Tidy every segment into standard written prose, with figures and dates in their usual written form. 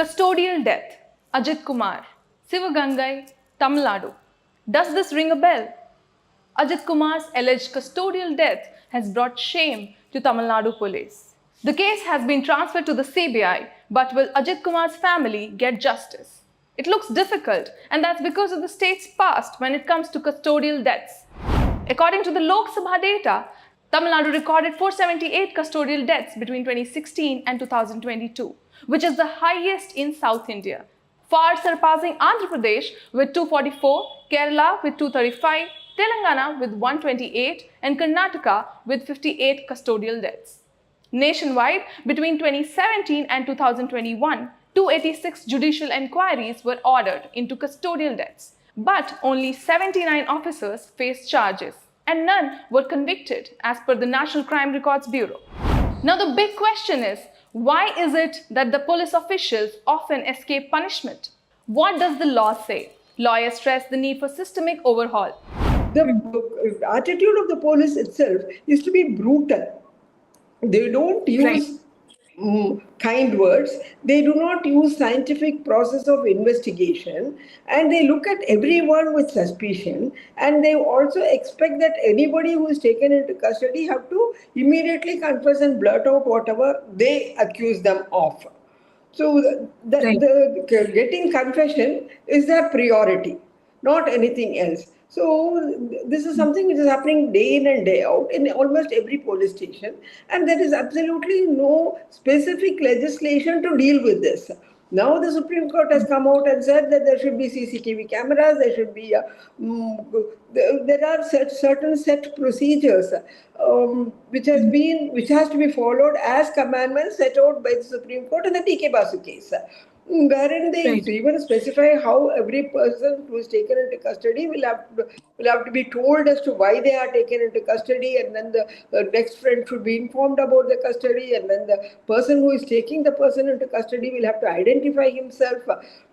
Custodial death, Ajith Kumar, Sivagangai, Tamil Nadu. Does this ring a bell? Ajith Kumar's alleged custodial death has brought shame to Tamil Nadu police. The case has been transferred to the CBI, but will Ajith Kumar's family get justice? It looks difficult, and that's because of the state's past when it comes to custodial deaths. According to the Lok Sabha data, Tamil Nadu recorded 478 custodial deaths between 2016 and 2022, which is the highest in South India, far surpassing Andhra Pradesh with 244, Kerala with 235, Telangana with 128, and Karnataka with 58 custodial deaths. Nationwide, between 2017 and 2021, 286 judicial inquiries were ordered into custodial deaths, but only 79 officers faced charges, and none were convicted as per the National Crime Records Bureau. Now the big question is, why is it that the police officials often escape punishment? What does the law say? Lawyers stress the need for systemic overhaul. The attitude of the police itself is to be brutal. They don't use kind words. They do not use scientific process of investigation, and they look at everyone with suspicion, and they also expect that anybody who is taken into custody have to immediately confess and blurt out whatever they accuse them of. So the getting confession is their priority, not anything else. So this is something which is happening day in and day out in almost every police station, and there is absolutely no specific legislation to deal with this. Now the Supreme Court has come out and said that there should be CCTV cameras, there should be there are certain set procedures which has to be followed as commandments set out by the Supreme Court in the TK Basu case, wherein they even specify how every person who is taken into custody will have to be told as to why they are taken into custody, and then the next friend should be informed about the custody, and then the person who is taking the person into custody will have to identify himself.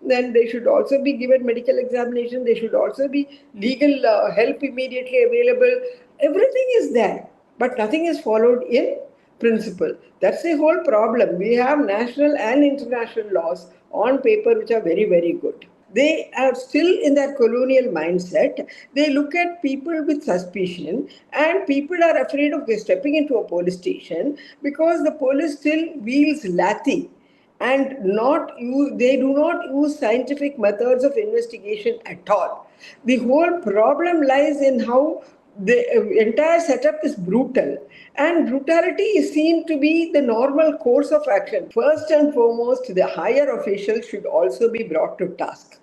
Then they should also be given medical examination. They should also be legal help immediately available. Everything is there, but nothing is followed in principle. That's the whole problem. We have national and international laws on paper which are very, very good. They are still in that colonial mindset. They look at people with suspicion, and people are afraid of stepping into a police station because the police still wields lathi and they do not use scientific methods of investigation at all. The whole problem lies in how the entire setup is brutal, and brutality is seen to be the normal course of action. First and foremost, the higher officials should also be brought to task.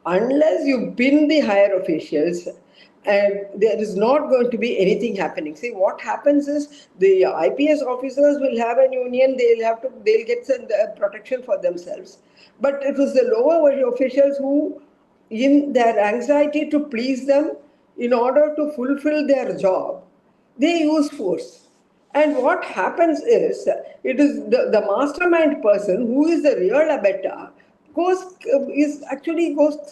Unless you pin the higher officials, and there is not going to be anything happening. See, what happens is the IPS officers will have a union, they'll get some protection for themselves. But it was the lower officials who, in their anxiety to please them, in order to fulfill their job, they use force. And what happens is, it is the mastermind person who is the real abettor goes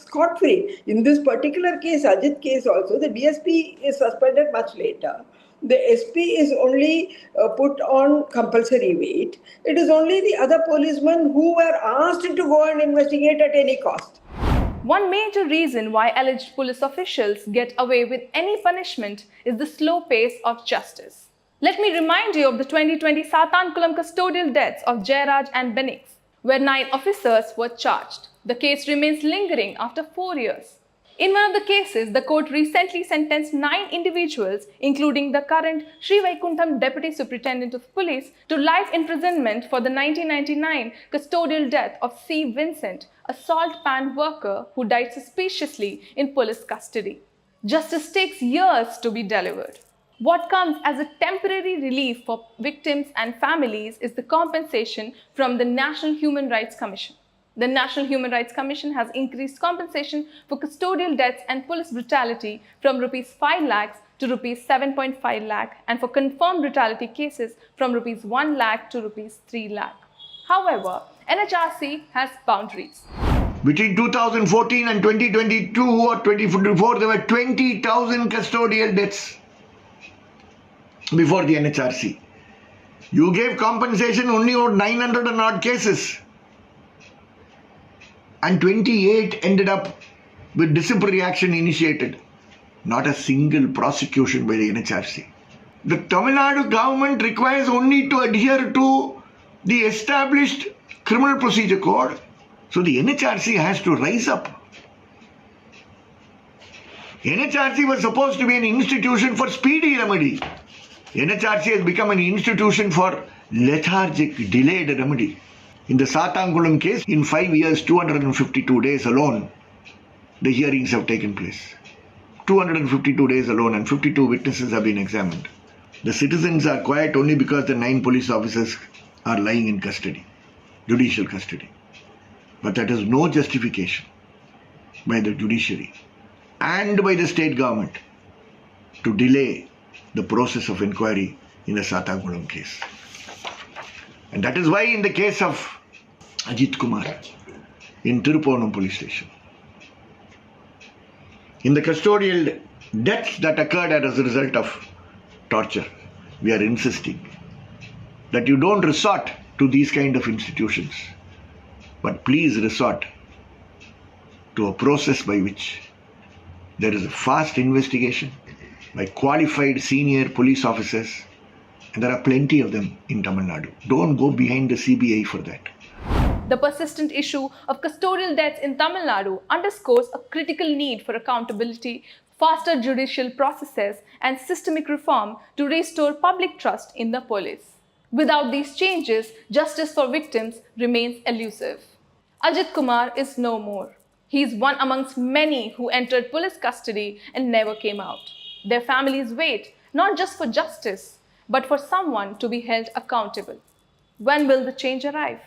scot-free. In this particular case, Ajith case also, the DSP is suspended much later. The SP is only put on compulsory wait. It is only the other policemen who were asked to go and investigate at any cost. One major reason why alleged police officials get away with any punishment is the slow pace of justice. Let me remind you of the 2020 Satankulam custodial deaths of Jairaj and Benix, where 9 officers were charged. The case remains lingering after 4 years. In one of the cases, the court recently sentenced 9 individuals, including the current Sri Vaikuntham Deputy Superintendent of Police, to life imprisonment for the 1999 custodial death of C. Vincent, a salt pan worker who died suspiciously in police custody. Justice takes years to be delivered. What comes as a temporary relief for victims and families is the compensation from the National Human Rights Commission. The National Human Rights Commission has increased compensation for custodial deaths and police brutality from Rs 5 lakhs to Rs 7.5 lakh, and for confirmed brutality cases from Rs 1 lakh to Rs 3 lakh. However, NHRC has boundaries. Between 2014 and 2022 or 2024, there were 20,000 custodial deaths before the NHRC. You gave compensation only on 900 and odd cases. and 28 ended up with disciplinary action initiated. Not a single prosecution by the NHRC. The Tamil Nadu government requires only to adhere to the established criminal procedure code. So the NHRC has to rise up. NHRC was supposed to be an institution for speedy remedy. NHRC has become an institution for lethargic, delayed remedy. In the Sathangulam case, in 5 years, 252 days alone, the hearings have taken place. 252 days alone, and 52 witnesses have been examined. The citizens are quiet only because the 9 police officers are lying in custody, judicial custody. But that is no justification by the judiciary and by the state government to delay the process of inquiry in the Sathangulam case. And that is why in the case of Ajith Kumar in Tiruponam police station, in the custodial deaths that occurred as a result of torture, we are insisting that you don't resort to these kind of institutions, but please resort to a process by which there is a fast investigation by qualified senior police officers, and there are plenty of them in Tamil Nadu. Don't go behind the CBI for that. The persistent issue of custodial deaths in Tamil Nadu underscores a critical need for accountability, faster judicial processes, and systemic reform to restore public trust in the police. Without these changes, justice for victims remains elusive. Ajith Kumar is no more. He is one amongst many who entered police custody and never came out. Their families wait not just for justice, but for someone to be held accountable. When will the change arrive?